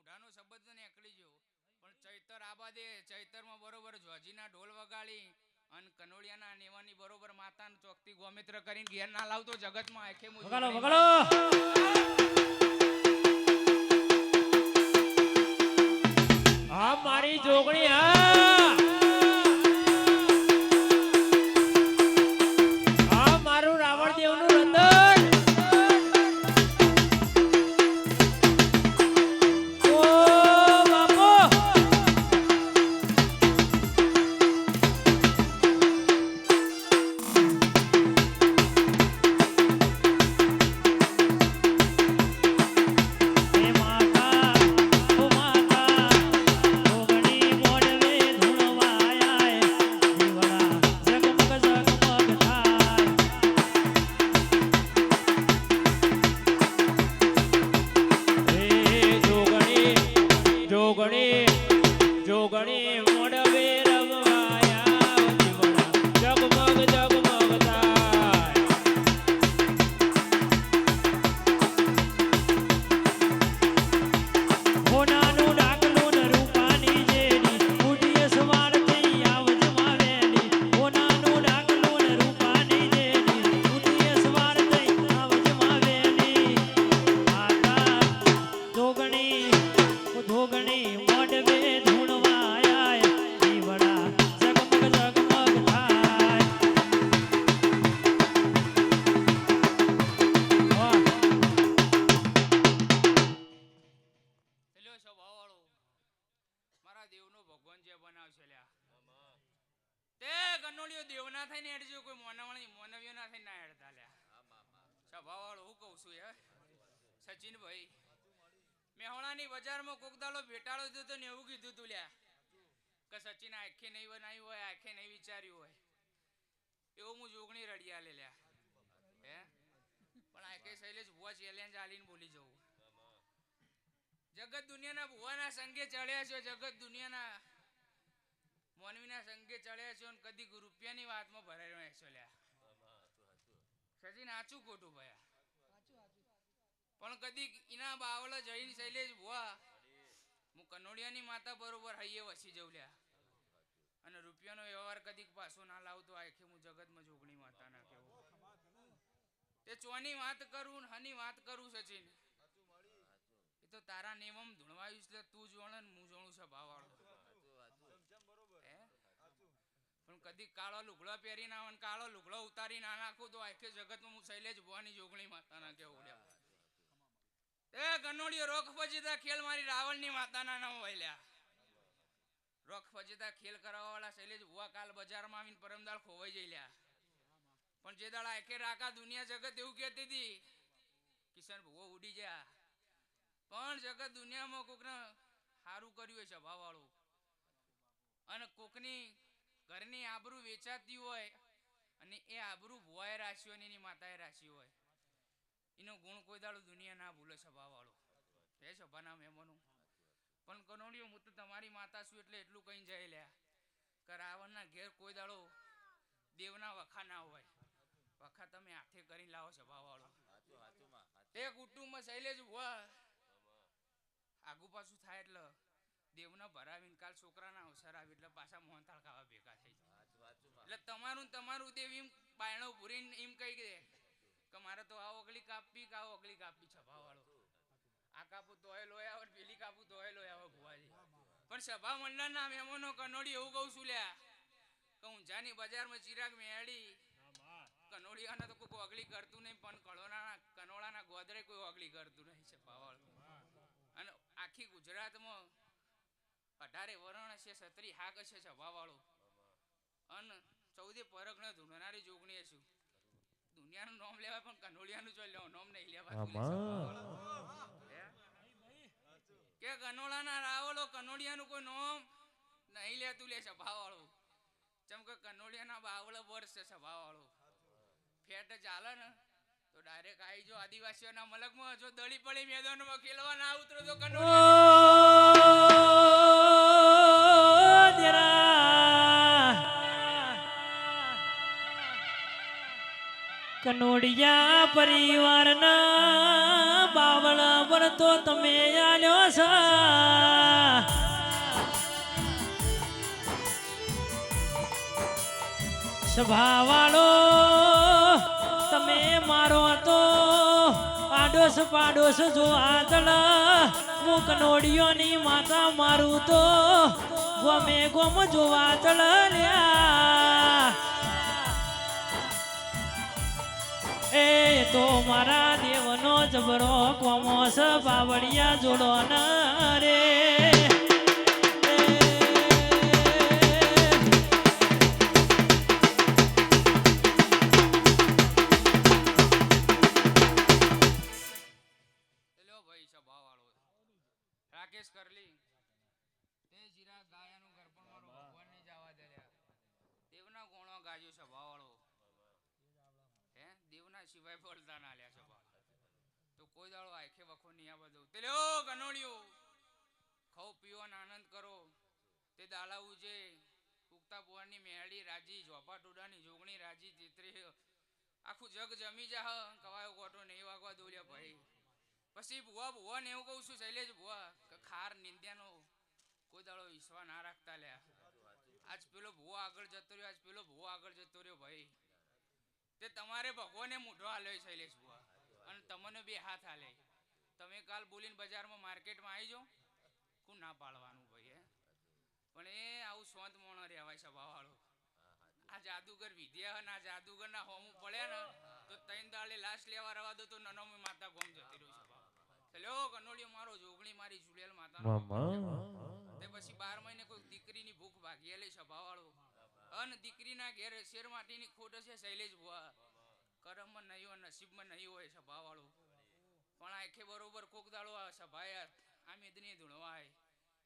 મોઢાનો શબ્દ તો નીકળી ગયો પણ ચૈતર આબાદે ચૈતરમાં બરોબર જોજીના ઢોલ વગાડી અને કનોડિયાના નેવાની બરોબર માતાનું ચોકતી ગોમિત્ર કરીને ઘેર ના લાવતો જગતમાં આખે વગાડો વગાડો આ મારી જોગણી આ મારું રાવણ દેવનું રતન ઓ બાપો જોગણી મોડવે રમવાયા જગમગ જગમગ થાય હોનાનું ડાકલું ને રૂપાની જેડી ઉડીએ સવાર થઈ આવજ માવેલી હોનાનું ડાકલું ને રૂપાની જેડી ઉડીએ સવાર થઈ આવજ માવેલી આકા જોગણી મોડવે દેવના થઈને હેડજો કોઈ મોનવીઓ ના થઈને ના હેડતા લ્યા સ્વભાવ વાળો હું કહું છું યાર સચિનભાઈ મેહોણાની બજારમાં કોક દાડો ભેટાળો દીધો ને એવું કીધું તું લ્યા કે સચિન આંખે નહીં બનાવ્યું હોય આંખે નહીં વિચાર્યું હોય એવું હું જોગણી રડિયા લે લ્યા હે પણ આંખે શૈલેષ ભુવા ચેલેન્જ આલીને બોલી જવું જગત દુનિયાના ભુવાના સંગે ચડ્યા છો જગત દુનિયાના મોનવીના સંગે ચડ્યા છો ને કદી રૂપિયાની વાતમાં ભરાઈ રહ્યો છો લ્યા સચિન આચું ખોટું ભયા પણ કદી એના બાવળ જઈને શૈલેષ ભુવા હું કનોડિયાની માતા બરોબર હૈયે વસી જઉં લ્યા અને રૂપિયાનો વ્યવહાર કદી પાછો ના લાવતો આખે હું જગતમાં જોગણી માતા ના કેવું તે ચોની વાત કરું ને હની વાત કરું સચિન એ તો તારા નિયમ ધૂણવાયું એટલે તું જોણે ને હું જોણું છે ભાવાળો પણ કદી કાળો લુગડો પહેરીને આવે ને કાળો લુગડો ઉતારી ના નાખું તો આખે જગતમાં હું શૈલેષ ભુવાની જોગણી માતા ના કેવું ઉડ્યા એ ગનોડીઓ રોખ ફજીતા ખેલ મારી રાવણની માતાના નામ વળ્યા રોખ ફજીતા ખેલ કરાવવા વાળા શૈલેષ ભુવા કાલ બજારમાં આવીને પરમદાળ ખોવાઈ જઈલ્યા પણ જે દાડા આખે રાકા દુનિયા જગત એવું કહેતી હતી કિશન ભુવો ઉડી ગયા પણ જગત દુનિયામાં કોકને સારું કર્યું હોય સ્વભાવ વાળું અને કોકની ઘરની આબરૂ વેચાતી હોય અને એ આબરૂ ભુવાએ રાખ્યું અને એની માતાએ રાખ્યું હોય એનો ગુણ કોઈ દાડો દુનિયા ના ભૂલે સ્વભાવ વાળો હે સભાના મહેમાનો પણ કનોડીઓ હું તો તમારી માતા છું એટલે એટલું કઈ જાય લ્યા કે રાવણના ઘેર કોઈ દાડો દેવના વખા ના હોય વખા તમે હાથે કરીને લાવો સ્વભાવ વાળો એ કુટુંબમાં શૈલેષ ભુવા આગુ પાછું થાય એટલે દેવના ભરાવીને કાલ છોકરાના અવસર આવે એટલે પાછા મોહનથાળ ખાવા ભેગા થઈ જાય એટલે તમારું દેવ એમ બાયણો ભૂરીને એમ કહી દે કે મારે તો આ ઓગળી કાપી કે આ ઓગળી કાપી છભા વાળો આ કાપું તોય લોય આવે પેલી કાપું તોય લોય આવે ભુવાજી પણ સભા મંડળના મહેમાનો કનોડી એવું કહું છું લ્યા કે ઊંઝાની બજારમાં ચિરાગ મેળી કનોડિયાના તો કોઈ ઓગળી કરતું નહીં પણ કનોડાના ગોદરે કોઈ ઓગળી કરતું નહીં છભા વાળો અને આખી ગુજરાતમાં 18 વરણ છે 36 હાક છે છભા વાળો અને 14 પરગણા ધૂણનારી જોગણી છું દુનિયાનું નામ લેવા પણ કનોડિયાનું જો લેવા નામ નહીં લેવા કે કનોડાના રાવળો કનોડિયાનું કોઈ નામ નહીં લેતું લે સભા વાળો જેમ કે કનોડિયાના બાવળો વર્ષ છે સભા વાળો ફેટ ચાલે ને તો ડાયરેક્ટ આવી જો આદિવાસીઓના મલકમાં જો દળી પડી મેદાનમાં ખેલવા ના ઉતરો તો કનોડિયા પરિવારના બાવળા પર તો તમે આલ્યો છો સભાવાળો તમે મારો તો આડોશ પાડોશ જો આદળ હું કનોડિયોની માતા મારું તો ગમે ગોમ જો વાતળ લ્યા એ તો મારા દેવનો જબરો કોમોસ બાવળિયા જોડો ન રે લ્યો ભાઈ સભાવાળો રાકેશ કરલી તે જીરા ગાયાનું ગરપણ મારો ભગવાન ની જવા દે લ્યા. દેવના ગુણો ગાજો સભાવાળો હે દેવના સિવાય બોલતા ના લ્યા સભા તો કોઈ દાડો આખે વખો નહીં આ બધું તે લ્યો ગનોડિયો ખાઓ પીવો ને આનંદ કરો તે દાલાવું છે ઉગતા બોવાની મેળી રાજી ઝોપા ટોડાની જોગણી રાજી ચિત્રી આખું જગ જમી જા કવાયો ગોટો નહીં વાગવા દોલ્યા ભાઈ પછી ભુવા ને એવું કહું છું શૈલેષ ભુવા કે ખાર નિંદ્યાનો કોઈ દાડો વિશ્વાસ ના રાખતા લ્યા. આજ પેલો ભુવો આગળ જતો રહ્યો આજ પેલો ભુવો આગળ જતો રહ્યો ભાઈ તે તમારે ભગવાને મૂઢો હાલ્યો શૈલેષ ભુવા અને તમને બે હાથ હાલે તમે કાલ બોલીને બજારમાં માર્કેટમાં આવી જાઓ કોણ ના પાડવાનું ભાઈ હે પણ એ આવું સ્વંત મોણો રહેવાય સભાવાળો આ જાદુગર વિદ્યા ના જાદુગર ના હોમું પડ્યા ને તો ત્રણ દાડે લાશ લેવા રવા દો તો નનોમી માતા ગોમ જતી રહ્યું છે લ્યો કનોડિયો મારો જોગણી મારી ઝુલેલ માતા તે પછી 12 મહિને કોઈ દીકરીની ભૂખ ભાગી લે સભાવાળો અન દીકરીના ઘેર શેર માટીની ખોટ છે શૈલેષ ભુવા કરમમાં નહીં હોય નસીબમાં નહીં હોય સભાવાળો પણ આખે બરોબર કોક દાડો આ સભાયા આ મેદની ધૂણવાય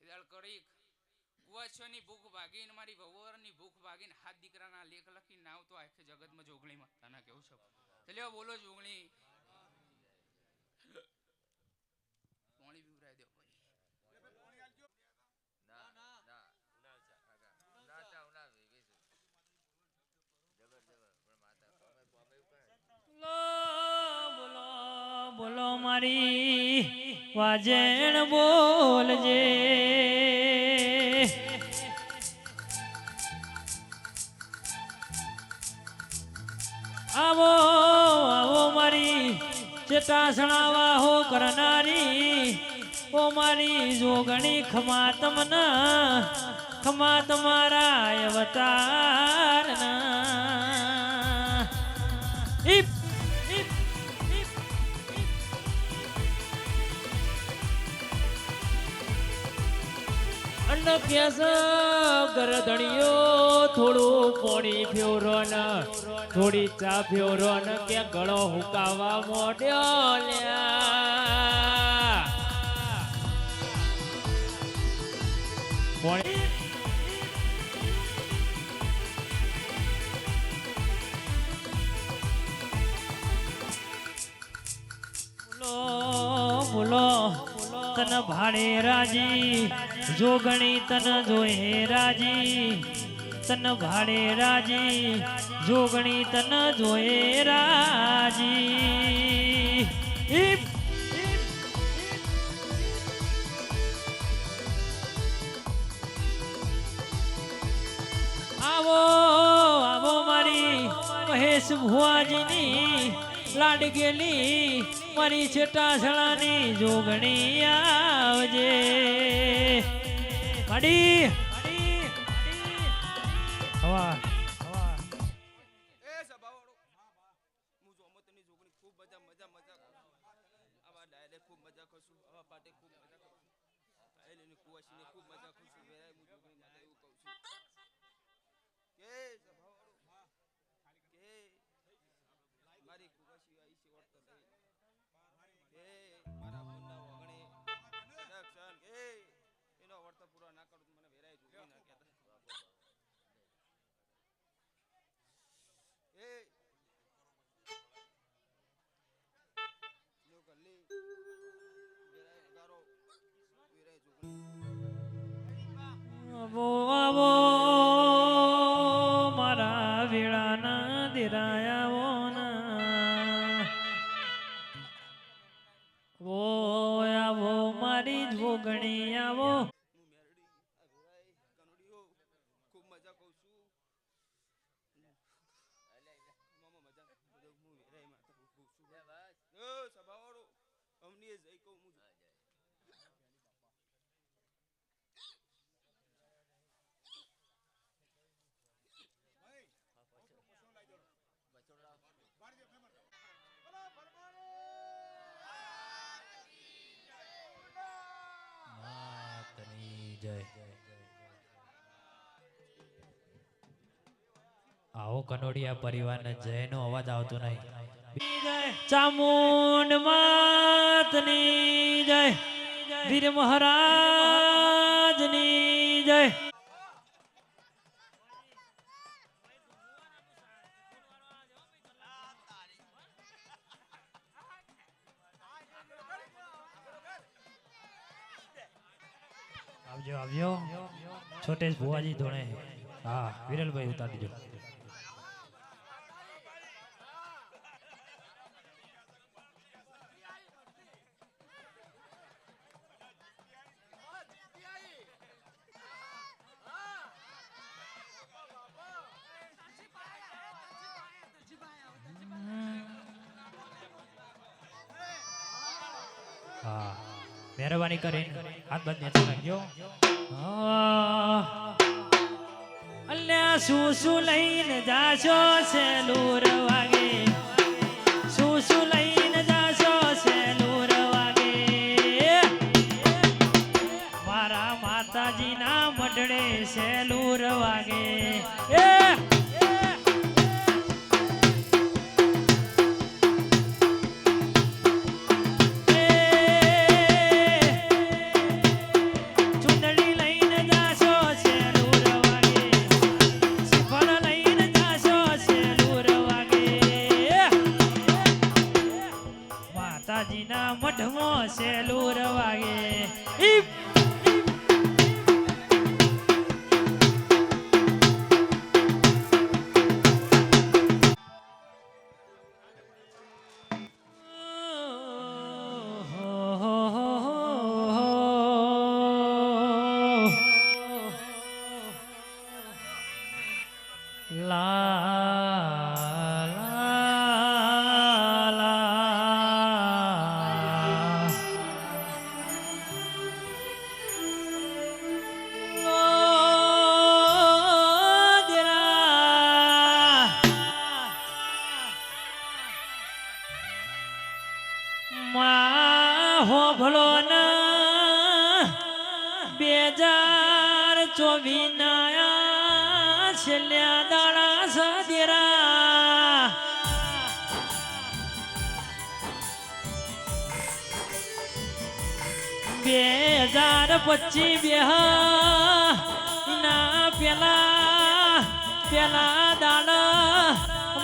એ દાડ કરીક કુવાછોની ભૂખ ભાગીને મારી ભગવાનની ભૂખ ભાગીને હાથ દીકરાના લેખ લખીને નાવ તો આખે જગતમાં જોગણી માતાના કેવું છે લ્યો બોલો જોગણી પાણી પીવરાઈ દો બોલો બોલો મારી વાજણ બોલજે આવો આવો મારી ચેતાસણાવા હો કરનારી ઓ મારી જોગણી ખમા તમારા અવતારના ઈપ કેસ ગરદણીયો થોડું પોણી ફેવરો ન થોડી ચા ફેવરો ન કે ગળો હુકાવા મોડ્યો લ્યા પોણી બોલો તન ભાડે રાજી જોગણી તન જોઈ રાજી તન ભાડે રાજી જોગણી તન જોઈ રાજી આવો આવો મારી મહેશ ભુવાજીની લાડગેલી મારી છેટાસણાની જોગણી આવજે માડી હવા એ સભાવાળો હું જોમતની જોગણી ખૂબ મજા આવા ડાયરે ખૂબ મજા કરશું આવા પાટે ખૂબ મજા કરશું આયલીની કુવાસીને ખૂબ મજા કરશું વેરાય હું જોગણી માટે એવું કહું છું કે સભાવાળો કે મારી કુવાસી આવી છે વર્ત કે મારા મનના વગણે દક્ષણ કે એનો વર્ત પૂરો ના કરું તો મને વેરાય જોગણી ના કહેતા આવો આવો મારા વેળાના દેરાયાઓના ઓ આવો મારી જોગણી આવો ખૂબ મજા કહું છું આવો કનોડિયા પરિવારને જયનો અવાજ આવતો નહીં. ચામુંડ માતની જય, વીર મહારાજની જય. આવજો આવજો. છોટેશ ભુવાજી ધોણે. હા વિરલભાઈ ઉતારી દીજો. હા મહેરબાની કરીને હાથ બાદ નેચે નાખજો. અલ્યા શું લઈને જાશો સેલુર વાગે, શું લઈને જાશો સેલુર વાગે. મારા માતાજીના મઢડે સેલુર વાગે. ચુંદડી લઈને જાશો સેલુર વાગે, શ્રીફળ લઈને જાશો સેલુર વાગે. માતાજીના મઢમાં સેલુર વાગે. હોભળો ના 2024 ના છેલ્લા દાડા સદેરા. 2025 ના પેલા દાડા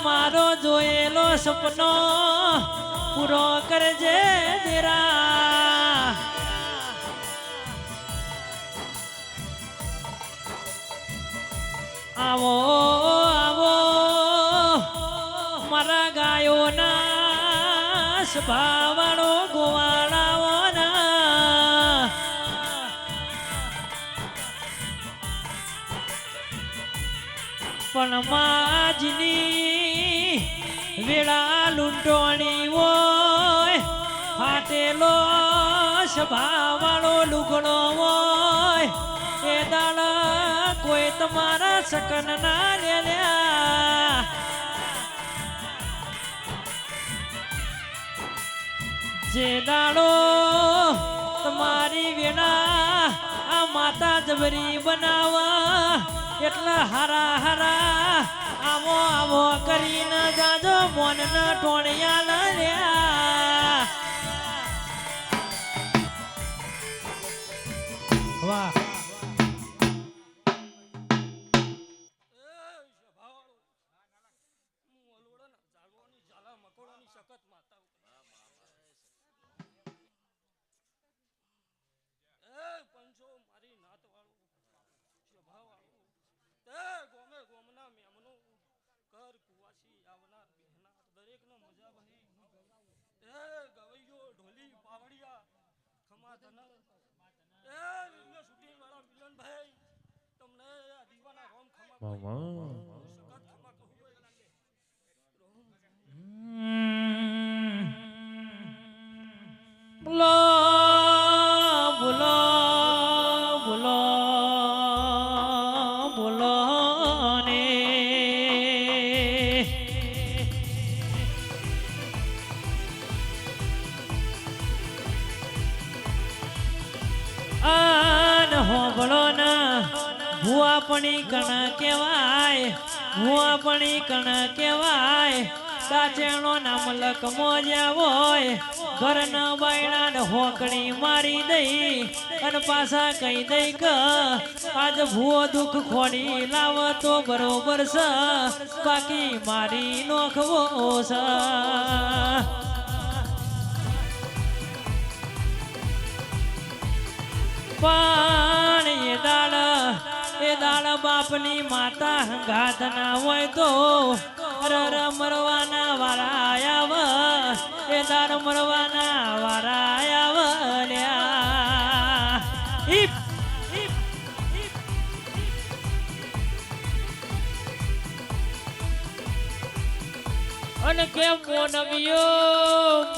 મારો જોયેલો સપનો પૂરો કરજે દેરા. આવો આવો મારા ગાયોના સ્વભાવવાળો ગોવાળાઓના. પણ માજની વેળા લૂંટોણી હોય, ફાટેલો સ્વભાવવાળો લુગડો હોય, એ દાડા કોઈ તમારા સકન ના લેલ્યા. જે દાડો તમારી વેળા આ માતા જબરી બનાવા, એટલા હારા હારા આવો આવો કરીને જાજો મોન ના ટોણિયા ના લ્યા. વાહ બોલો બોલો બોલો બોલો ને. આન હોબળો ના ભુવા પણી કણા કહેવાય, હું આપણી કણ કહેવાય દાચેણો નામ લક મોજ્યા હોય ઘરના બાયણા ને હોકડી મારી દઈ અને પાછા કહી દઈ કે આજ ભૂવો દુઃખ ખોડી લાવ તો બરોબર છે બાકી મારી નોખવો છે પણ એ દાળ બાપની માતા હંગાત ના હોય તો રર મરવાના વાળા આવ એ દાળ મરવાના વાળા આવ લ્યા ઈપ અને કેમ મોનવિયો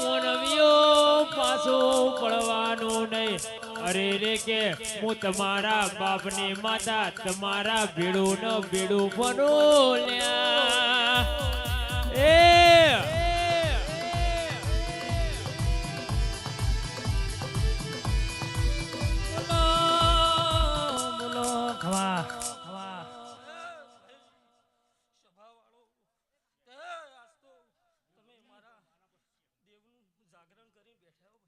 પાછો પડવાનું નહીં અરે રે કે હું તમારા બાપની માતા તમારા ભેડું ન ભેડું બનો લ્યા એ બોલો ખવા તમે મારા દેવનું જાગરણ કરી બેઠા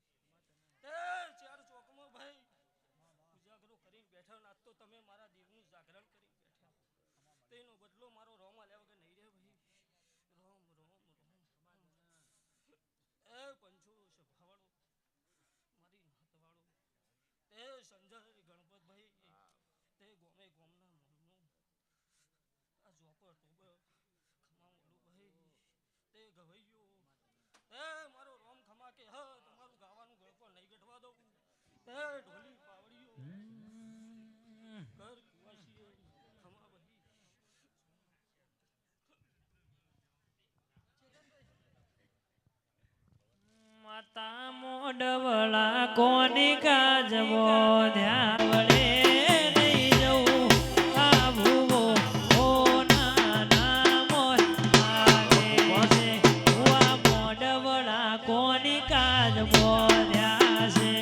તેનો બદલો મારો રોમ આલ્યા વગર નહીં રે ભાઈ રોમ એ પંચો સભાવાળો મારી નાતવાળો તે સંજય ગણપતભાઈ તે ગોમે ગોમના મોરનો આ જોપર ટોબર ખમાવડું ભાઈ તે ગવૈયો એ મારો રોમ ખમા કે હ તમારું ગાવાનું ગળપો નહીં ગઢવા દઉં તે ઢોલી પાવડીઓ માતા મોડવળા કોની કાજવો ધ્યાન વડે નહીં જવું આ ભૂવો ઓ નાના મોર આવે છે આ મોડવળા કોની કાજવો ધ્યાન છે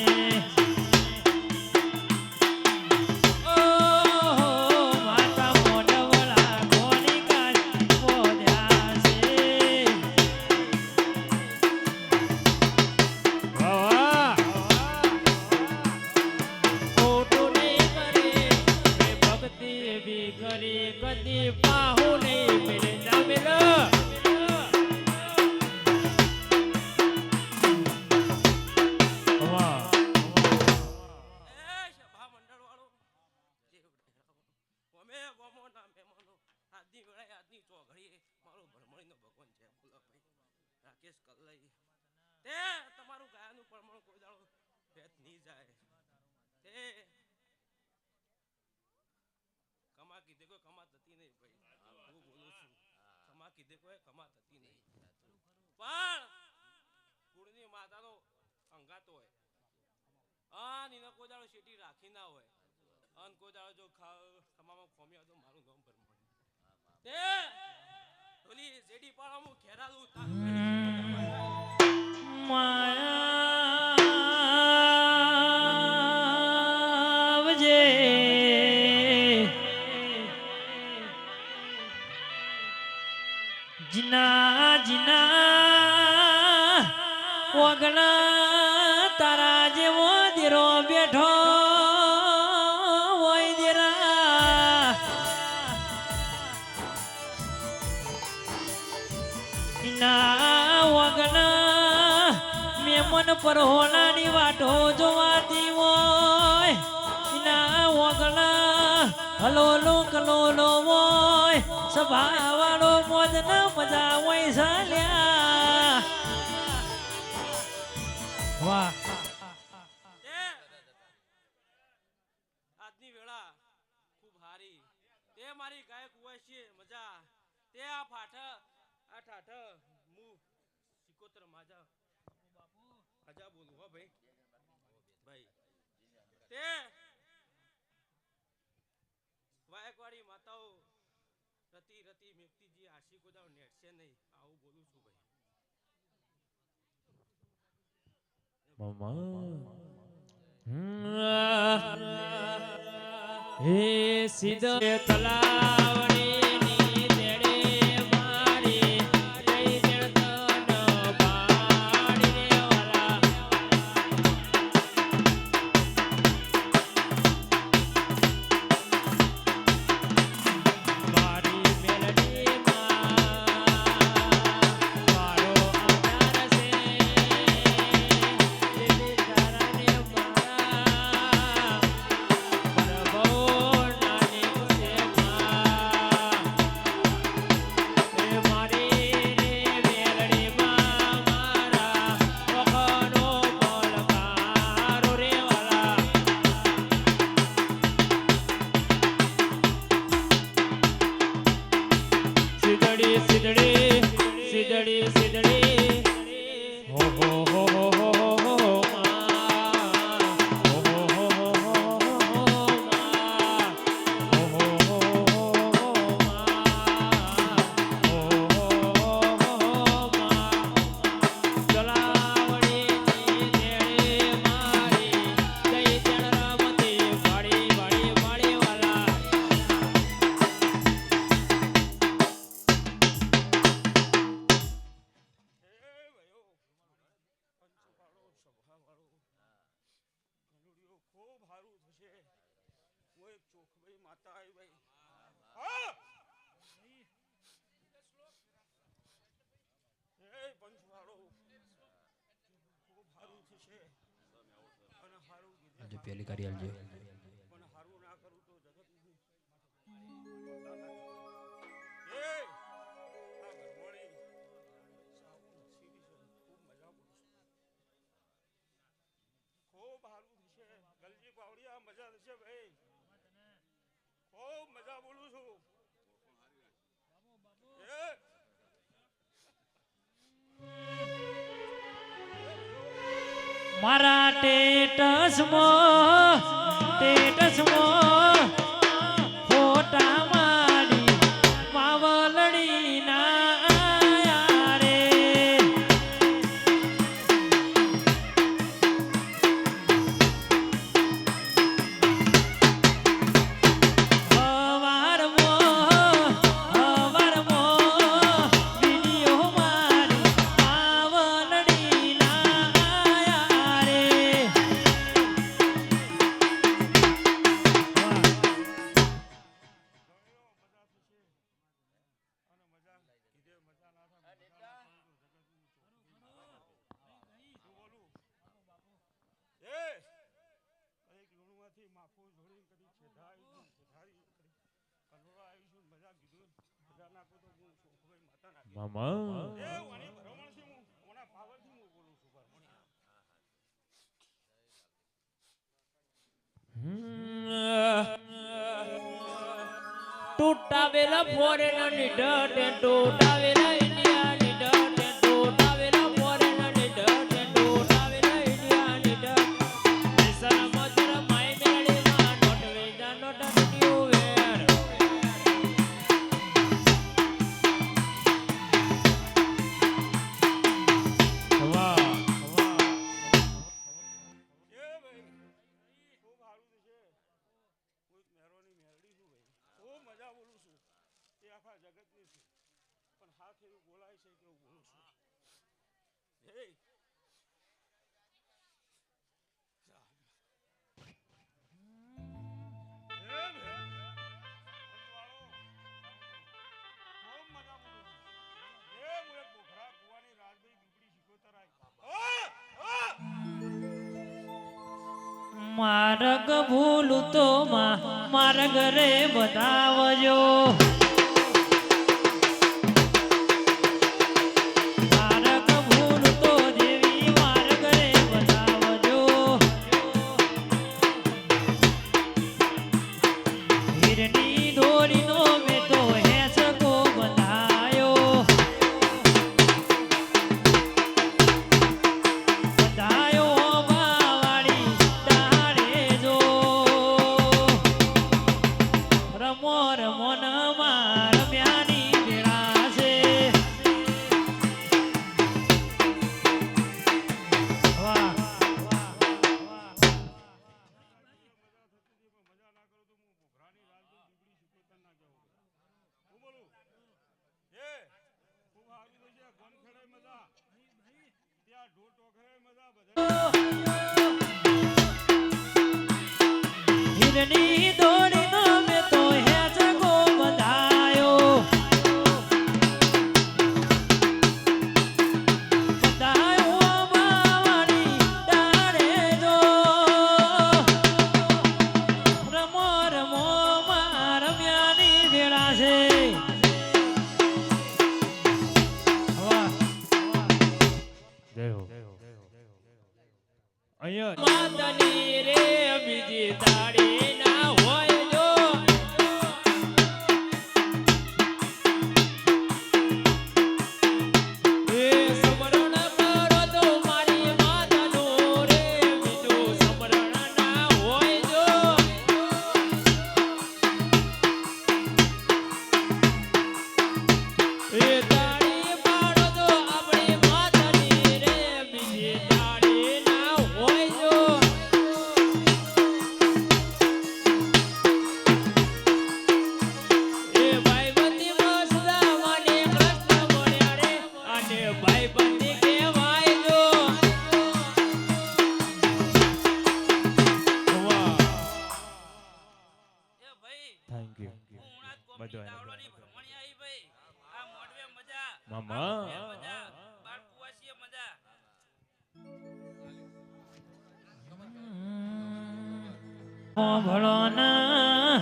તમારું ગાયનું પ્રમાણ કોઈ દાડો ભેત નહીં જાય તે કમા કીધે કોઈ કમા થતી નહીં ભાઈ હું બોલું છું કમા કીધે કોઈ કમા થતી નહીં પણ કુળની માતાનો અંગાત હોય નીનો કોઈ દાડો શેટી રાખી ના હોય અન કોઈ દાડો જો ખમામાં ખોમી આવે તો મારું નામ પરમણ તે ઓલી જેડી પાડામાં ખેરાલું માયાવજે જીના જીના ઓગણા તારા જેવો દીરો બેઠો હોય દીરા જીના ઓગણા મન પર હોલાની વાટો જોવાતી હોય ના ઓગણા હલોલો કલોલો હોય સભાવાળો મોજ ના મજા હોય સાલ્યા વાહ આજની વેળા ખૂબ હારી તે મારી ગાયક હોય છે મજા તે આ ઠાઠ મુ સિકોતર માજા આજા બોલું હો ભાઈ તે વાયકવાડી માતાઓ રતી મેકતીજી આશી કોદાવ નેટશે નહીં આવું બોલું છું ભાઈ હે સીધે તલાવડી ની તેડે ખૂબ સારું થશે. હું એક ચોખભાઈ માતા આવી ભાઈ. હા એ પંચવાળો ખૂબ સારું થશે અને સારું કીધે પેલી કરી આલજો. પણ સારું ના કરું તો જગત નહીં. એ આ ઘરવાળી સાવ સીધી છે. ખૂબ મજા બોલું છું. ખૂબ સારું થશે ગલજી પાવડિયા મજા થશે ભાઈ. ખૂબ મજા બોલું છું. એ મારા ટેટસમાં ફોટા મારી માવલડી ના આયા રે. હવારમાં વિડીયો મારી માવલડી ના આયા રે. મામા ટૂટાવેલા ફોરેન ની ડટ ટૂટાવેલા ઇન્ડિયા ની ડટ ટૂટાવેલા ફોરેન ની ડટ ટૂટાવેલા ઇન્ડિયા ની ડટ વિસર મજર માય મેળી માં નોટ વેજા નોટ ન્યુ વેર. વાહ માર્ગ ભૂલું તો માર્ગ રે બતાવજો. માર્ગ ભૂલું તો દેવી માર્ગ રે બતાવજો. હીરની દોરીનો મેં તો હેસકો બંધાયો. બંધાયો બાવાળી ડાળે જો. રમો રમો ન માર મ્યાની વેળા છે. વાહ હીરની દોરીનો મેં તો હેસકો બંધાયો. બંધાયો બાવાળી ડાળે જો. રમો રમો માર મ્યાની વેળા છે. વાહ જય હો. અહીંયા માતાની રે બીજી તાળી ના હોય જો. એ સમરણ કરો તો મારી માતાનું રે બીજું સમરણ ના હોય જો. એ તાળી પાડો તો આપણી માતાની રે બીજી તાળી ના હોય જો. ભળો ના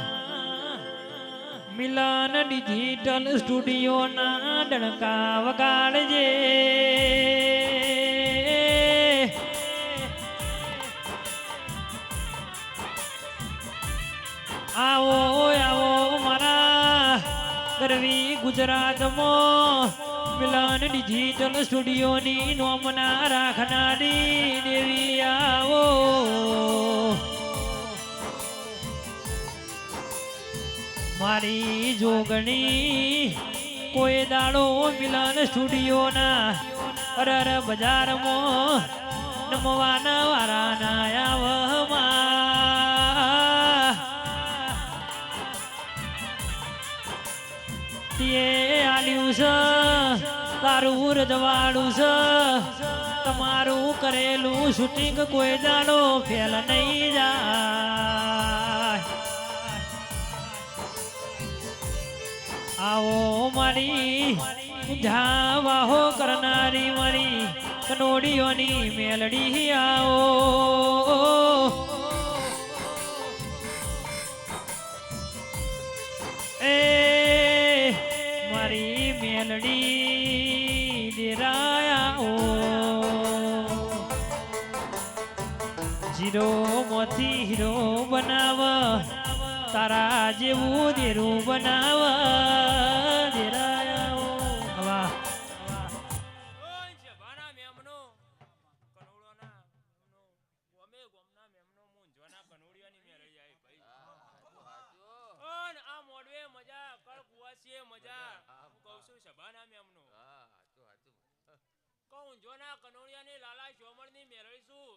મિલન ડિજિટલ સ્ટુડિયો ના ડણકા વગાડજે આવો આવો મારા ગરવી ગુજરાતમાં મિલન ડિજિટલ સ્ટુડિયોની નોમના રાખનારી દેવી આવો મારી જોગણી કોઈ દાડો મિલન સ્ટુડિયોના અરર બજારમાં નમવાના વારાના આવમાં તે આલ્યું છે તારું રજવાડું છે તમારું કરેલું શૂટિંગ કોઈ દાડો ફેલ નહીં જાય આવો મારી જાવાહો કરનારી મારી કનોડીઓની મેલડી આવો એ મારી મેલડી દેરાયા જીરો મોથી હીરો બનાવ તારા જેવું દેરું બનાવ દેરાયા વાહ ઓય છે ભાના મેમનો કનોડોના ગમે ગમના મેમનો મુંજવાના કનોડિયાની મેળઈ જાય ભાઈ ઓન આ મોડવે મજા કળ કુવાસીએ મજા હું કહું છું સભાના મેમનો કહું જોના કનોડિયાની લાલા ચોમણની મેળઈશું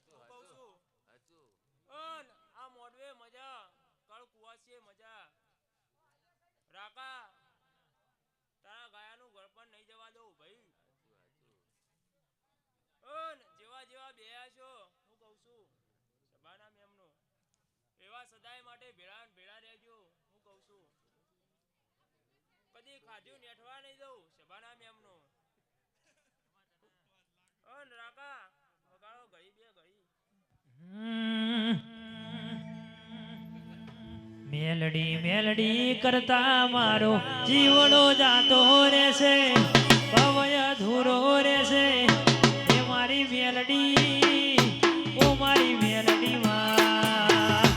હું કહું છું ઓન આ મોડવે મજા કળ કુવાસીએ મજા રાકા તારા ગાયાનું ગળપણ નહીં જવા દઉં ભાઈ જેવા જેવા બેયા છો હું કહું છું સભાના મેમનો એવા સદાય માટે ભેળા ભેળા રહેજો હું કહું છું કદી ખાધ્યું નેઠવા નહીં દઉં સભાના મેમનો રાકા વગાડો ઘડી બે ઘડી મેલડી મેલડી કરતા મારો જીવડો જાતો રહેશે ભવય ધૂરો રહેશે એ મારી મેલડી ઓ મારી મેલડી માં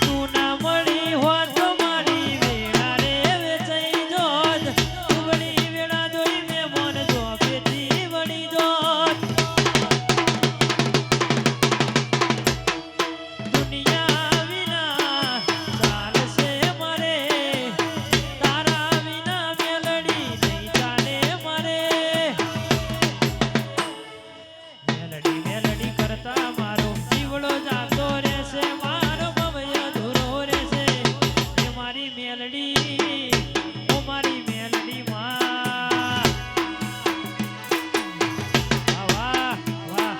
તું ના મળી હોત મારી વેળા રે વેચાઈ જોત ઉગડી વેળા દોઈ મેં મન જો પેથી વળી જોત દુનિયા વિના ચાલશે મારે તારા વિના મેલડી નહીં ચાલે મારે મેલડી મેલડી કરતા મારો જીવડો જાતો રહેશે મારો ભવય ધૂરો રહેશે એ મારી મેલડી ઓ મારી મેલડી માં વાહ વાહ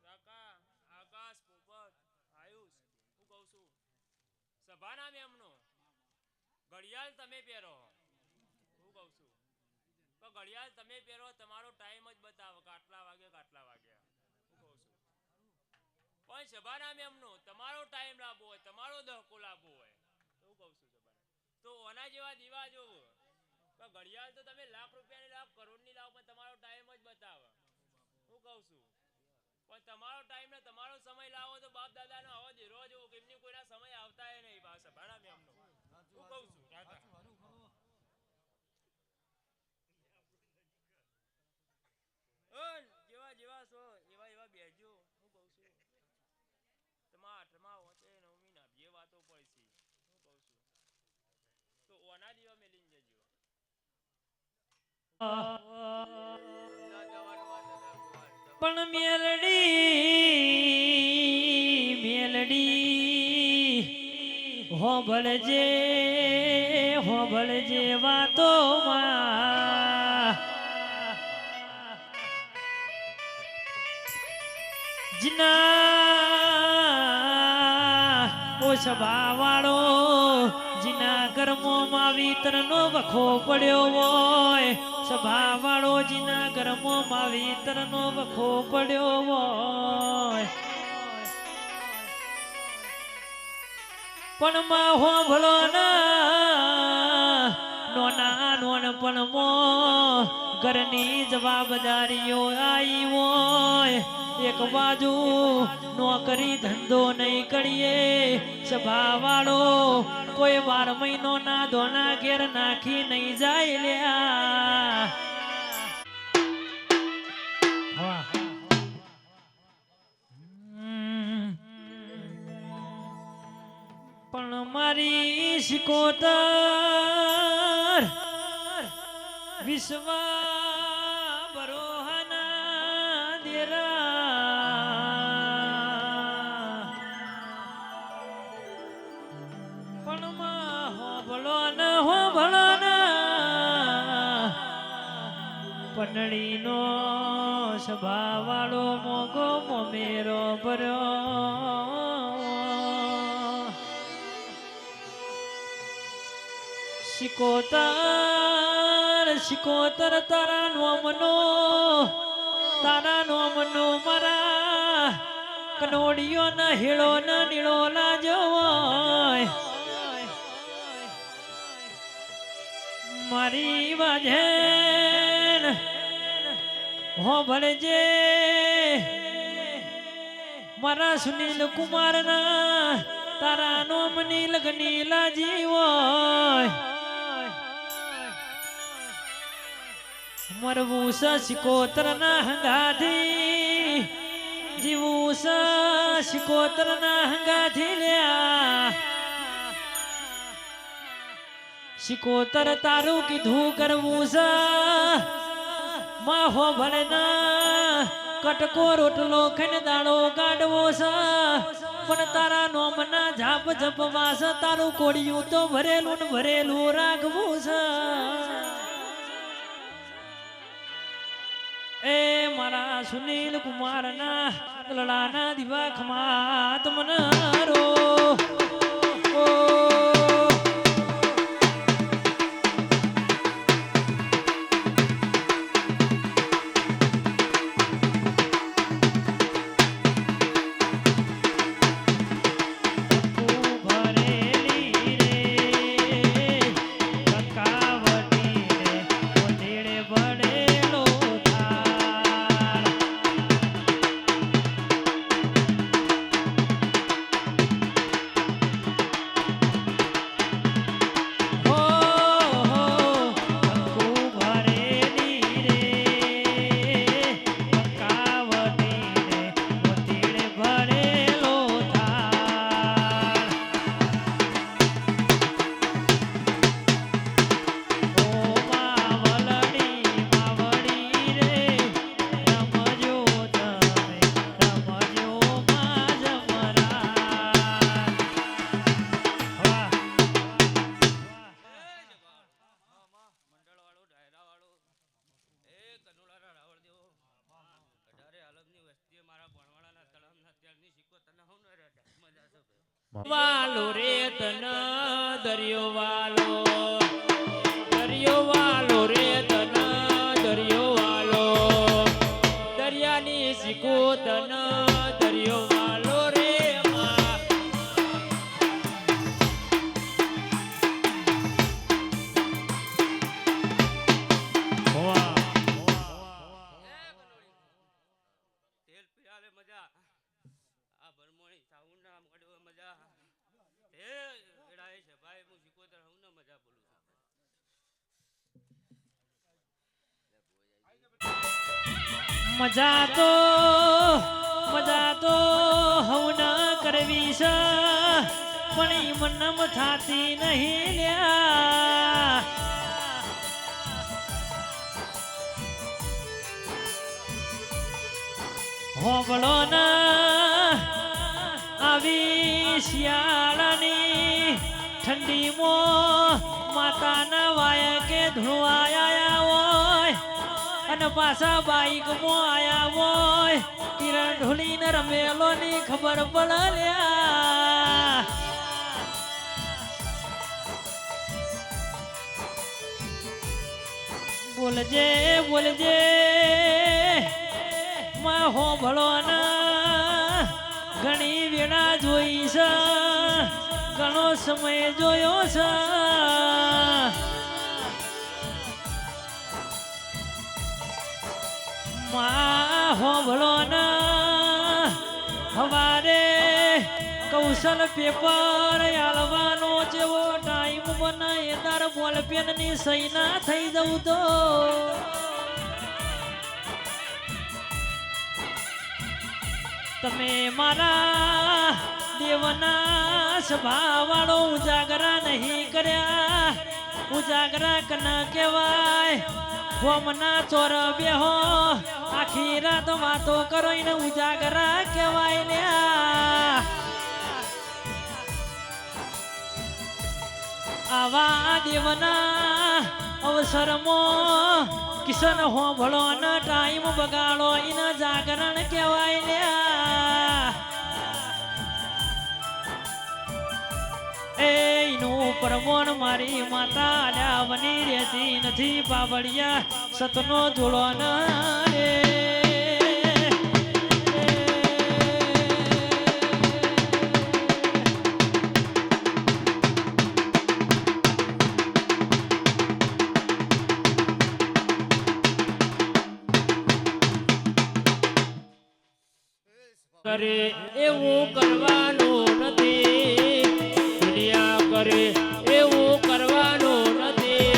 રાકા આકાશ પોપટ આયુષ હું કહું છું સભાના મેમનો ઘડિયાળ તમે પહેરો હું કહું છું તો ઘડિયાળ તમે પહેરો તમારો ટાઈમ જ બતાવો કે આટલા વાગે હું કહું છું પણ સભાના મેમનો તમારો ટાઈમ લાવવો હોય તમારો દહકો લાવવો હોય હું કહું છું સભાના તો ઓના જેવા દીવા જોવો તો ઘડિયાળ તો તમે લાખ રૂપિયાની લાવ કરોડની લાવ પણ તમારો ટાઈમ જ બતાવે હું કહું છું પણ તમારો ટાઈમ ને તમારો સમય લાવો તો બાપ દાદાનો આવો ધીરો જોવો કે એમની કોઈના સમય આવતા નહીં બા સભાના મેમનો હું કહું છું રાકા જેવા જેવા છો એવા એવા બેજો હું કહું છું તમારા આઠમા હોતે નવમી ના બે વાતો પડશે હું કહું છું તો ઓના દીવા મેલીને જજો પણ મેલડી હોભળજે હોભળજે વાતોમાં જીના ઓ સભા વાળો જીના ઘરમાં વિતરનો વખો પડ્યો હોય સભા વાળોજીના ઘરમાં વિતરનો વખો પડ્યો હોય પણ માં હો ભલો ના નોના નોનપણમાં ઘરની જવાબદારીઓ આવી હોય એક બાજુ નોકરી ધંધો નહીં કરીએ સભા વાળો કોઈ 12 મહિનો ના ધોના ઘેર નાખી નહીં જાય લ્યા પણ મારી શિકોતર વિશ્વા બરોહાના દેરા પણ માં હો ભલો ના પંડળીનો સભા વાળો મોગો મોમેરો ભર્યો શિકોતર તારા નોમનો મારા કનોડિયો ના હેળો ના નીળો લાજો મારી વાજેન હો ભળજે મારા સુનિલ કુમાર ના તારા નોમની લગની લાજી હોય મરવું શિકોતર ના હંગાથી જીવું શિકોતર ના હંગાથી લ્યા શિકોતર તારું કીધું કરવું છે માહો ભલે ના કટકો રોટલો ખાઈને દાડો કાઢવો છે પણ તારા નોમના ઝાપ ઝપવા છે તારું કોડિયું તો ભરેલું ને ભરેલું રાખવું છે એ મારા સુનિલ કુમાર ના લડાના દીવા ખમાત મનારો વાલો રે તન દરિયો વાલો રે તન દરિયો વાલો દરિયાની શીખો તન દરિયો વાલો રે તેલ પીરાલે મજા આ બરમોણી સાઉન્ડ ના મડવા મજા એ એડાય છે ભાઈ હું શીખોતર હું ને મજા બોલું છું મજા તો હવના કરવી છે પણ ઈ મનમ થાતી નહીં લ્યા હોબળો ના આવી શિયાળાની ઠંડીમાં માતાના વાય કે ધોવાયા હોય અને પાછા બાઈકમાં આયા હોય કિરણ ઢોલીને રમેલો ની ખબર પડલ્યા બોલજે બોલજે માં હો ભળો ના ઘણી વેળા જોઈ છે ઘણો સમય જોયો છે માં હો ભળો ના હવારે કૌશલ પેપર આલવાનો જેવો ટાઈમ બનાય તાર બોલ પેન ની સહી ના થઈ જવું તો તમે મારા દેવના સ્વભાવવાળો ઉજાગરા નહીં કર્યા ઉજાગરા કના કહેવાય ગોમના ચોર બેહો આખી રાત વાતો કરો ને ઉજાગરા કહેવાય લ્યા આવા દેવના અવસરમાં કિશન હોભળો ન ટાઈમ બગાડો એના જાગરણ કહેવાય લ્યા એનું પરમોણ મારી માતા લ્યા બની રહેતી નથી બાબડિયા સતનો જોડો ન રે કરે એવું કરવાનું નથી દુનિયા કરે એવું કરવાનું નથી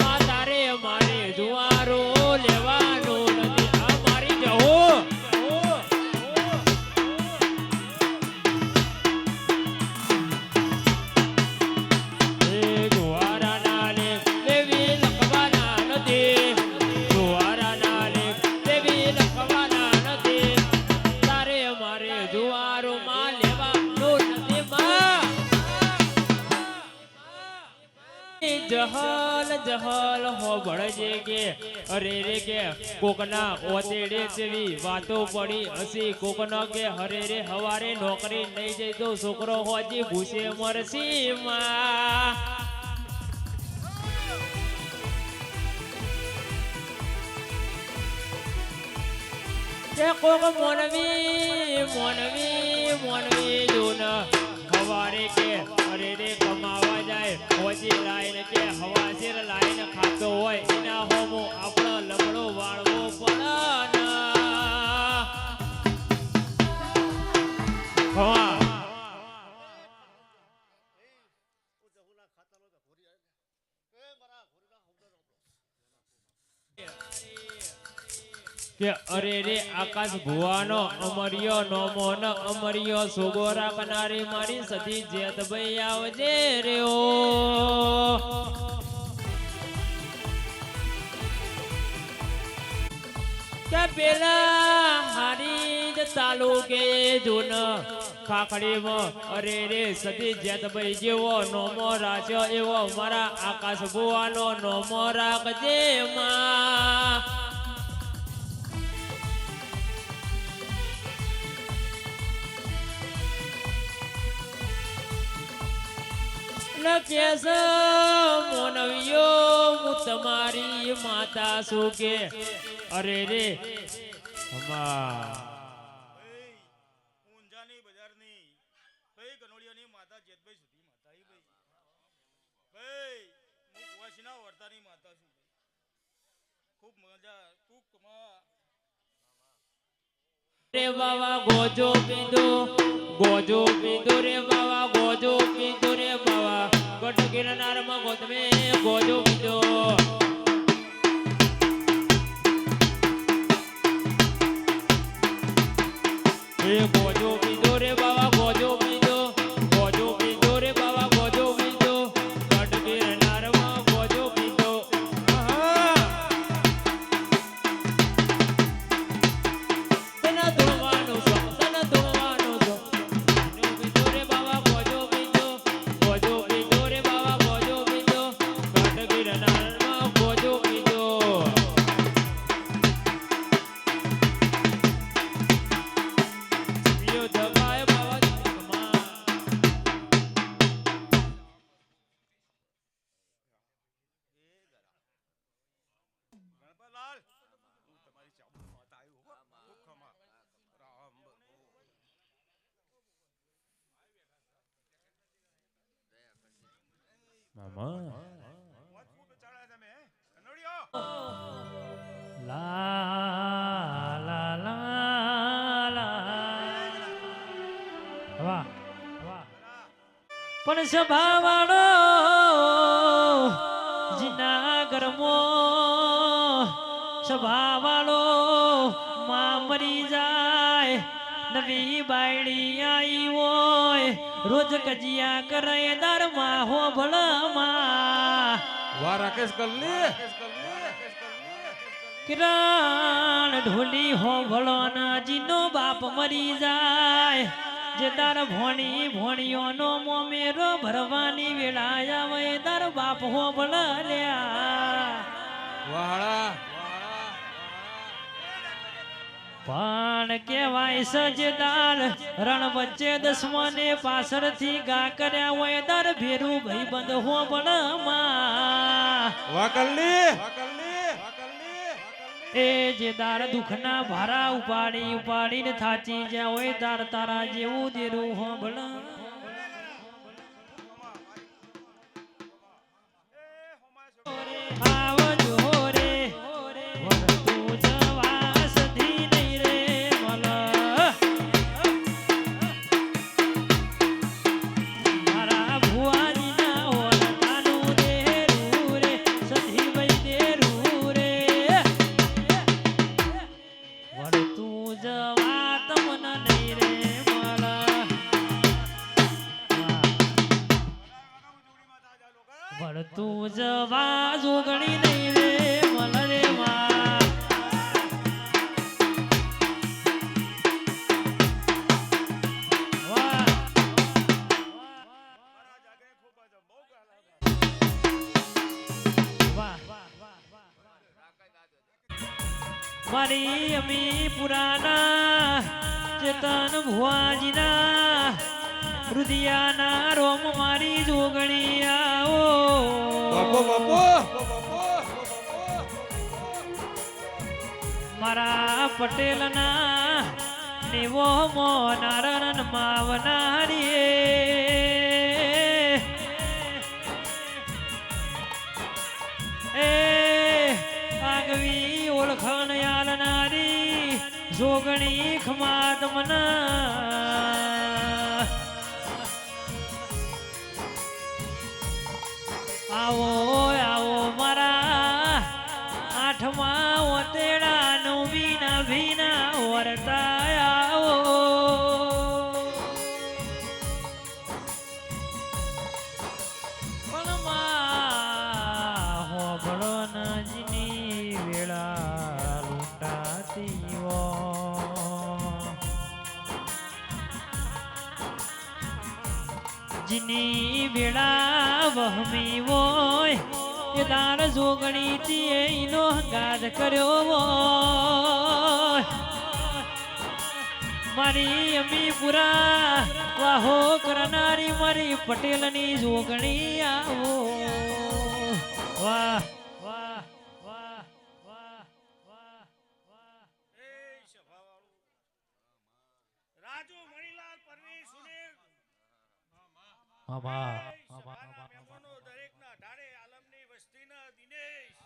આ તારે મારે જુવારો લેવાનો નથી આ મારી જહો એ જુવારા ના લે લેવી લખવાના નથી જુવારા ના લે લેવી લખવાના નથી મારે જુવારો માં લેવાનો નથી માં જહલ જહલ હો ભળજે કે અરે રે કે કોકના ઓતેડે જેવી વાતો પડી હસી કોકનો કે હરે રે હવારે નોકરી નહીં જઈ તો છોકરો હોજી ભૂસે મરસી માં કોક મોનવી જોન હવારે કે અરે રે કમાવા જાય હોજી લાઈન કે હવાસીર લાઈન ખાતો હોય એના હોમો આપણો લમડો વાળવો પડે હા કે અરે રે આકાશ ભુવાનો અમરિયો નોમો ન અમરિયો સોગોરા કનારી મારી સતી જેત ભાઈ આવજે રે ઓ કે પેલા હારી જ તાલુકે જોન ખાખડીમાં અરે રે સતી જેત ભાઈ જેવો નોમો રાખ્યો એવો મારા આકાશ ભુવાનો નોમો રાખજે માં કેસ મોનવિયો હું તમારી માતા છું કે અરે રે ઊંઝાની બજારની ભાઈ ગનોડિયાની માતા જેતભાઈ સુધી માતા ભાઈ હું કુવાસીના વર્તાની માતા છું ખૂબ મજા ટૂંકમાં રે બાવા ગોજો પીધો રે બાવા ગોજો પીધો રે બાવા ગઢ ગિરનારમાં ગોતમે ગોજો પીધો એ ગોજો પીધો રે બાવા ગોજો પીધો રે બાવા ગોજો પીધો ગઢ ગિરનારમાં ગોજો પીધો તને ધોવાનું છો પીધો રે બાવા ગોજો પીધો રે બાવા ગોજો પીધો ગઢ ગિરનારમાં મામા મોજ ફૂટ ચાળા તમે હે કનોડિયો લા લા લા લા વાહ વાહ પણ સભાવાળો જીનાગરમો સભાવાળો માં મરી જાય નવી બાયડી આઈ હોય રોજ કજિયા કરે દરમાં હો ભળમાં વાહ રાકેશ કલ્લી કિરણ ઢોલી હો ભળોના જીનો બાપ મરી જાય જે તાર ભોણી ભોણીઓનો મોમેરો ભરવાની વેળા આવે તાર બાપ હો ભળલ્યા વાહળા પણ કેવાય સજદાર રણ વચ્ચે દસમાને પાછળથી ગા કર્યા હોય તાર ભેરું ભાઈ બંધ હો ભળમાં વાહ કલ્લી એ જે દાર દુખના ભારા ઉપાડી ઉપાડીને થાચી જ્યાં હોય તાર તારા જેવું દેરું હોંભળ આવજો રે વળતું જવા સધી નહીં રે મલ મારા ભુવાજીના ઓલતાનું દેરું રે સધી ભાઈ દેરું રે વળતું જવા તમને નહીં રે મલ વળતું જવા જોગણી નહીં રે મલ રે માં વાહ મારી અમી પુરાના ચેતન ભુવાજીના રુદિયાના રોમ મારી જોગણી આવો મારા પટેલના નેવો મો નારણ માવનારી એ આગવી ઓળખાણ યાલનારી જોગણી ખમાત મના આવો આવો મારા આઠમા ઓતેડા નવીના ભીના વરતા આવો પણ માં હોભળો નજની વેળા લૂંટાતી હો જીની વેળા વહમી હોય એ દાર જોગણી તીનો હંગાત કર્યો હોય મારી અમી પુરા વાહો કરનારી મારી પટેલની જોગણી આવો વાહ વાહ વાહ વાહ વાહ વાહ એ સભાવાળું રાજુ મણીલાલ પરવીન સુનિલ મામા સભાના મહેમાનો દરેકના ઢાળે આલમની વસ્તીના દિનેશ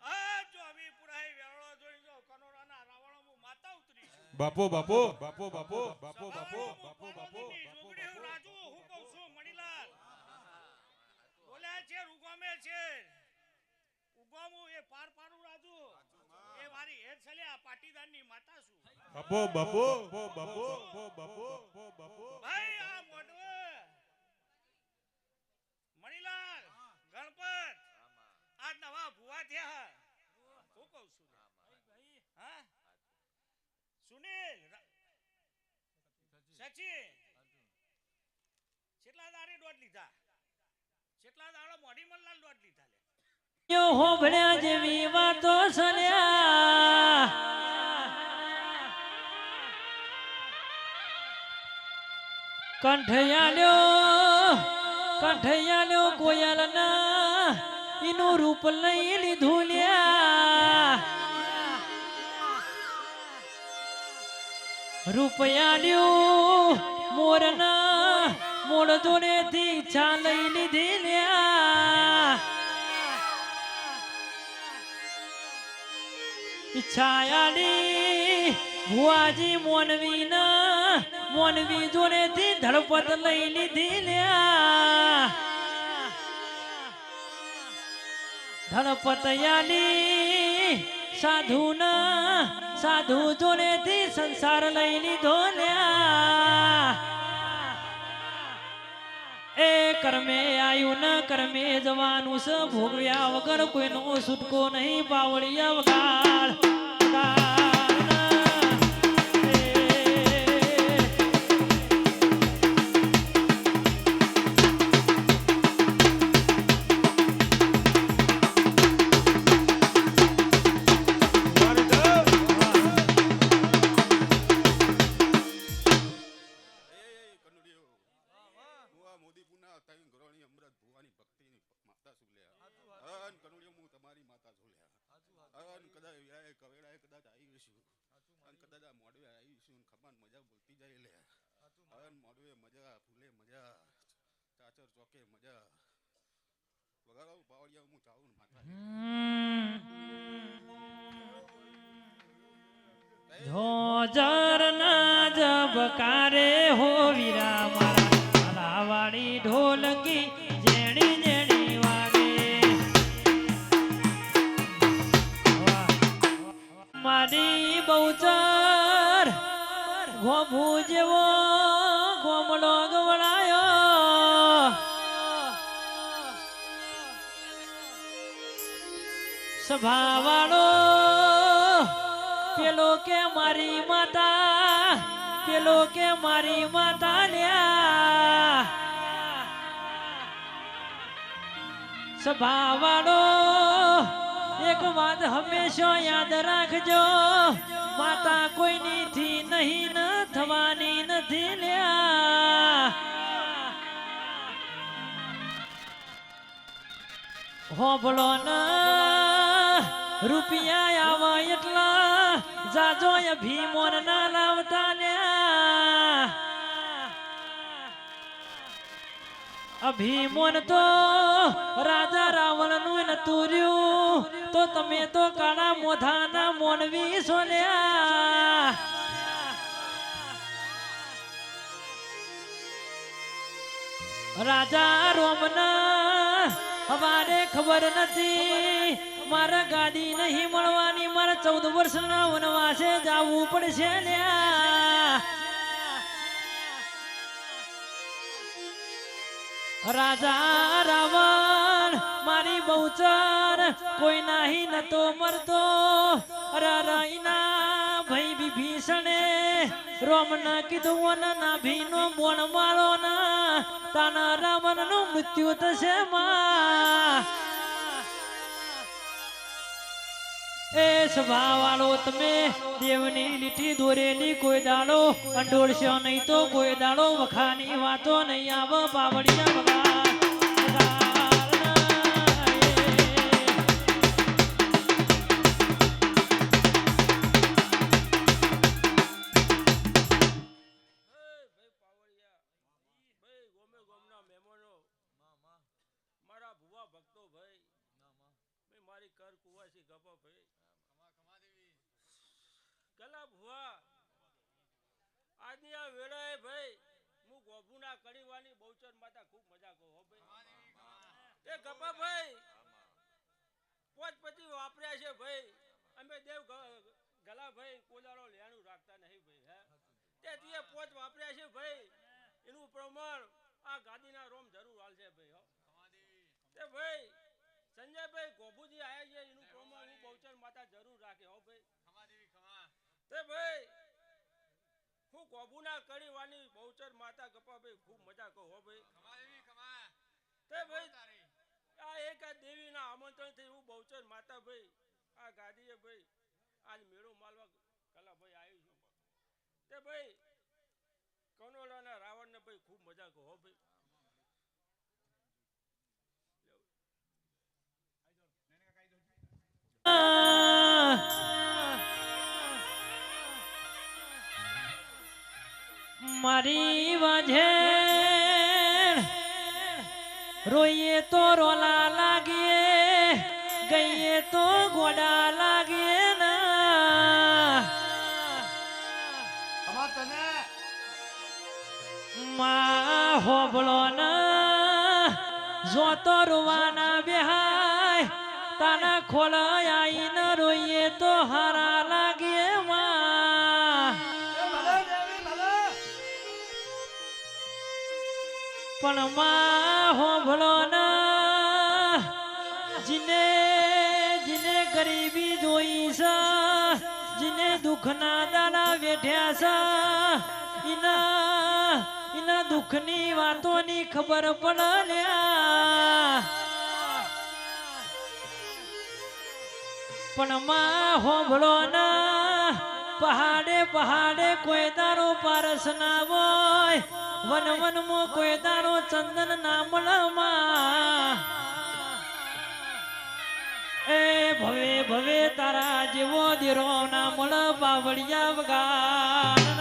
આજ જો અમી પુરાઈ વેળો જોઈ જો કનોરાના રાવણો માતા ઉતરી છે બાપો બાપો બાપો બાપો બાપો બાપો બાપો બાપો જોગડી હું રાજુ હું કહું છું મણીલાલ બોલ્યા છે રૂગોમે છે ઉગોમું એ પાર પાડું રાજુ એ મારી હેડ છલ્યા પાટીદારની માતા છું બાપો બાપો બાપો બાપો બાપો ભાઈ આ મોઢવે મણીલાલ ગણપત આ નવા ભુવા થયા હું કહું છું હા સુનિલ સચિન કેટલા દાડે દોઢ લીધા કેટલા દાડો મોઢી મલ્લાલ દોઢ લીધા લે યો હોભળ્યા જેવી વાતો સલ્યા કંઠયાલ્યો કોયલના એનું રૂપ લઈ લીધું લ્યા રૂપયાલ્યો મોરના મૂળ જોડેથી ઈચ્છા લઈ લીધી લ્યા ઈચ્છા આલી ભુવાજી મોનવી જોડેથી ધડપત લઈ લીધી લ્યા ધડપત આલી સાધુ જોડેથી સંસાર લઈ લીધો લ્યા એ કર્મે આયુ ન કર્મે જવાનું સ ભોગવ્યા વગર કોઈનો છૂટકો નહીં પાવડિયા વગાડ જોજર ના જબકારે હો વીરા મારા લાવાડી ઢોલકી જેણી જેણી વાગે મારી બહુચર ગોભુ જેવો ગોમડો ગવડાયો સભાવાળો પેલો કે મારી માતા લ્યા સભાવાળો એક વાત હંમેશા યાદ રાખજો માતા કોઈની થી નહીં ન થવાની નથી લ્યા હોબળો ના રૂપિયા આવા એટલા જાજો ભીમોન ના લાવતા લ્યા અભીમોન તો રાજા રાવણ નું નતું રહ્યું તો તમે તો કાળા મોઢાના મોનવી સોલ્યા રાજા રોમના અમારે ખબર નથી મારા ગાદી નહીં મળવાની મારા 14 વર્ષના વનવાસે જવું પડશે લ્યા રાજા રાવણ મારી બહુચર કોઈ નાહી નતો મરતો રાઈના ભાઈ વિભીષણે રોમના કીધું ના ભીનો બોણ માળો ના તાના રાવણ નું મૃત્યુ થશે માં એ સ્વભાવવાળો તમે દેવની લીટી દોરેલી કોઈ દાડો અંડોળશો નહીં તો કોઈ દાડો વખાની વાતો નહીં આવ પાવડિયા બગા ગલા ભુવા આજની આ વેળાએ ભાઈ હું ગોભુના કડીવાની બહુચર માતા ખૂબ મજા કહું હો ભાઈ એ ગપા ભાઈ પોચ પછી વાપર્યા છે ભાઈ અમે દેવ ગલા ભાઈ કોદાળો લેવાનું રાખતા નહીં ભાઈ હે તે તીએ પોચ વાપર્યા છે ભાઈ એનું પ્રમાણ આ ગાદીના રોમ જરૂર હાલશે ભાઈ હો તે ભાઈ સંજયભાઈ ગોભુજી આયા છે એનું પ્રમાણ હું બહુચર માતા જરૂર રાખે હો ભાઈ તે ભાઈ હું ગોભુના કડીવાની બહુચર માતા ગપાભાઈ ખૂબ મજા કહો હો ભાઈ તે ભાઈ આ એક આ દેવીના આમંત્રણ થી હું બહુચર માતા ભાઈ આ ગાદીએ ભાઈ આજ મેળો માલવા કલા ભાઈ આવ્યું છું તે ભાઈ કનોલાના રાવણને ભાઈ ખૂબ મજા કહો હો ભાઈ મારી વાજે રોઈએ તો રોલા લાગે ગઈએ તો ગોડા લાગે ના માં હોબળો ના જો તો રોવાના બેહાય તાના ખોળાય આઈને રોઈએ તો હારા લાગે માં પણ માં હોબળો ના જીને જીને ગરીબી જોઈ છે જીને દુઃખના દાડા વેઠ્યા છે ઇના દુઃખની વાતોની ખબર પડલ્યા પણ માં હોબળો ના પહાડે પહાડે કોઈ તારો પારસ ના હોય વન વનમાં કોઈ તારો ચંદન ના મળમાં એ ભવે ભવે તારા જેવો દીરો ના મળ બાવળિયા વગાડ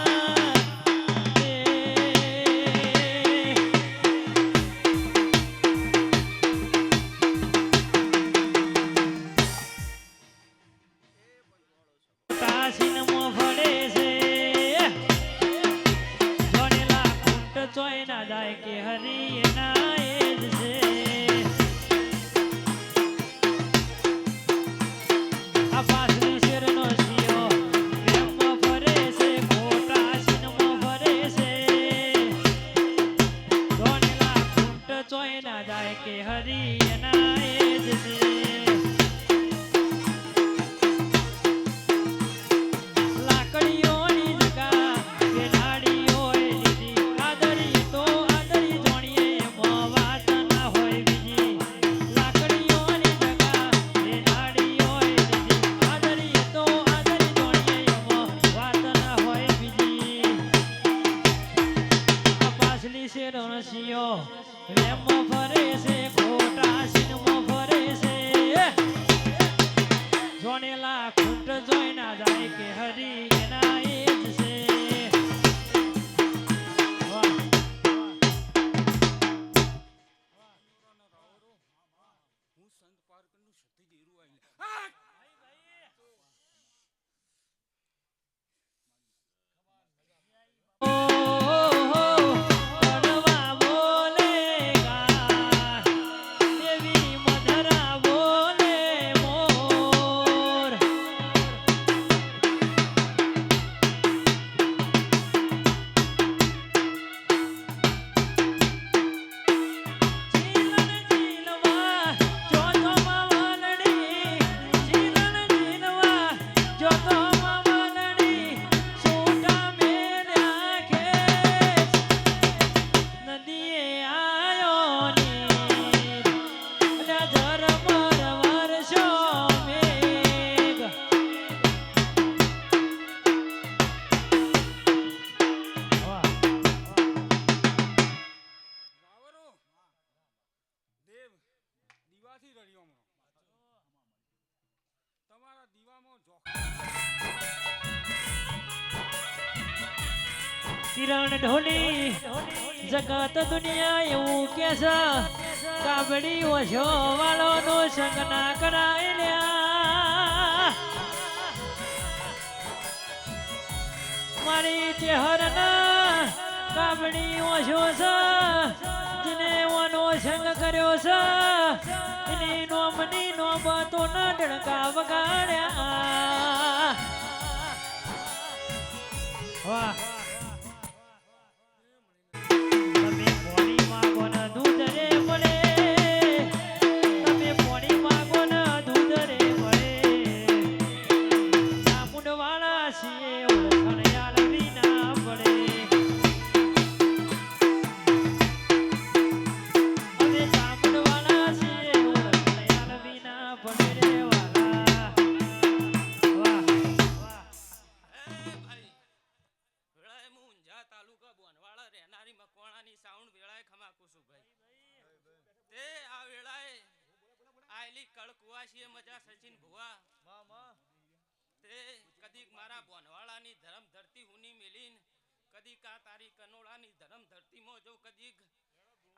કે હરી ના એજ છે આ પાસરી શેરનો શિયો પ્રેમમાં ફરે છે ખોટા સિનમાં ફરે છે ધોનેલા કુંટ ચોય ના જાય કે હરી ના એજ છે લાકડીઓની જગા કે નાડીઓ લીધી આદરી તો કિરણ ઢોલી જગત દુનિયા એવું કે છે કાબડી ઓછો વાળો નો સંગ ના કરાય લ્યા મારી ચહેર ના કાબડી ઓછો છે જેને ઓનો સંગ કર્યો છે એની નોમની નોબતો ના ડણકા વગાડ્યા વાહ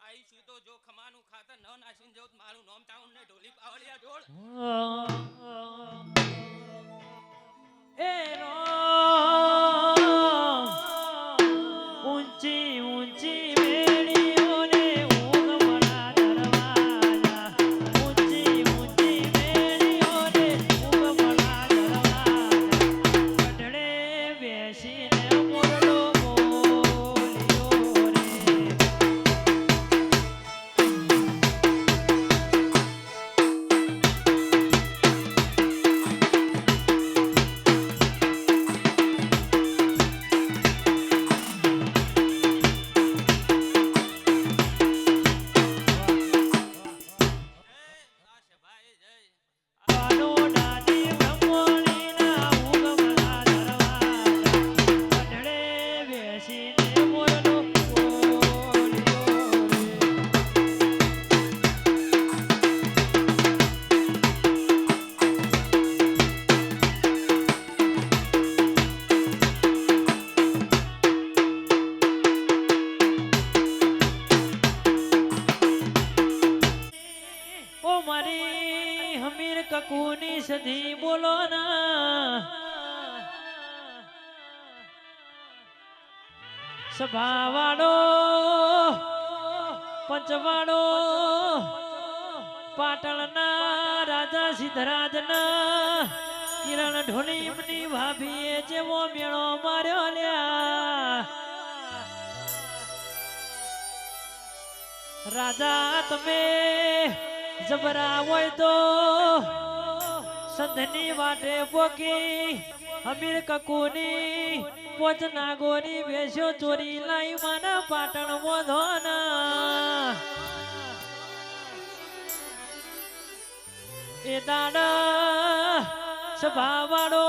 આઈશું તો જો ખમાનું ખાતર ન નાસીને જો મારું નામ તાઉન ને ઢોલી પાવડિયા જોડ ઊંચી ઊંચી વેળીઓને ઊંઘમણા દરવાજા ઊંચી ઊંચી વેળીઓને ઊંઘમણા દરવાજા કઢડે બેસીને મોરલો બોલ્યો રે આ સભાએ જય પાનો દાદી બ્રહ્મણીના ઊંઘમણા દરવાજા કઢડે બેસીને મોરલો બોલ્યો રે ઓ મારી હમીર કકુની સધી બોલો ના સભાવાળો પંચવાળો પાટણના રાજા સિદ્ધરાજના કિરણ ઢોલીમની ભાભીએ જેવો મેળો માર્યો લ્યા રાજા તમે જબરા હોય તો સંધની વાટે પોકી અમીર કકુની પોચ નાગોની વેશ્યો ચોરી લાઈ માના પાટણ મોધોના એ દાડા સભાવાળો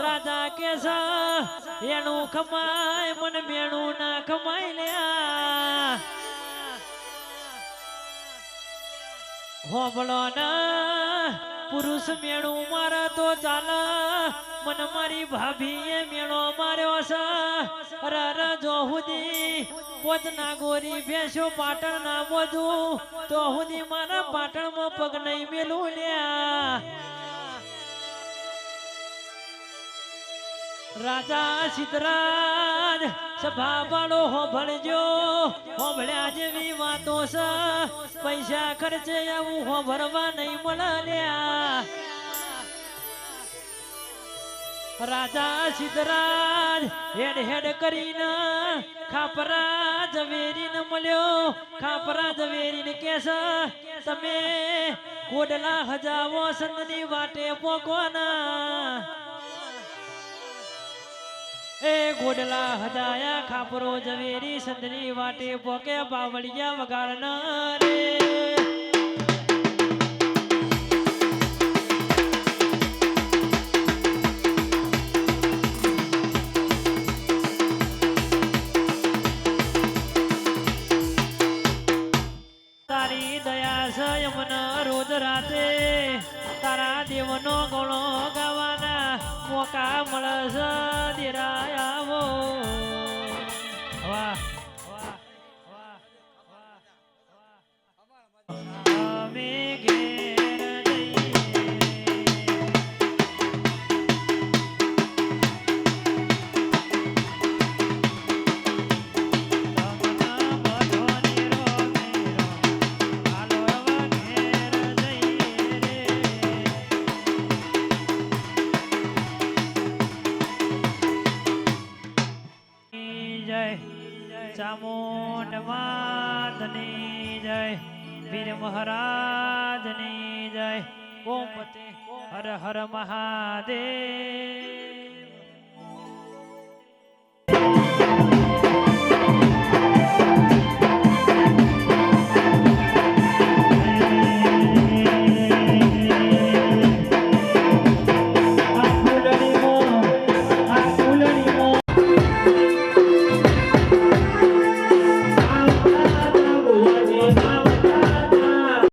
રાજા કેસા એનું ખમાય મન મેણું ના ખમાય લ્યા હોબળો ના પુરુષ મેણું મારા તો ચાલા મન મારી ભાભીએ મેળો માર્યો છે રર જો હુદી પોત ના ગોરી ભેંસો પાટણ ના મોધું તો હુદી મારા પાટણમાં પગ નહીં મેલું લ્યા રાજા સિદ્ધરાજ સભા વાળો હોભળજો હોભળ્યા જેવી વાતો છે પૈસા ખર્ચે આવું હોભળવા નહીં મળ્યા રાજા સિદ્ધરાજ હેડ હેડ કરીને ખાપરા ઝવેરીને મળ્યો ખાપરા ઝવેરીને કેસ તમે કોડલા હજાવો સંતની વાટે પોકોના એ ગોડલા હદાયા ખાપરો ઝવેરી સંતની વાટે પોકે બાવળિયા વગાડના રે તારી દયા છે યમન રોજ રાતે તારા દેવનો ગણો ગાવાના મોકા મળશે દેરાય આવો વાહ વાહ વાહ વાહ અમે ઘેર જઈએ ચામુંડ માતની જય વીર મહારાજની જય ઓમ પતે હર હર મહાદેવ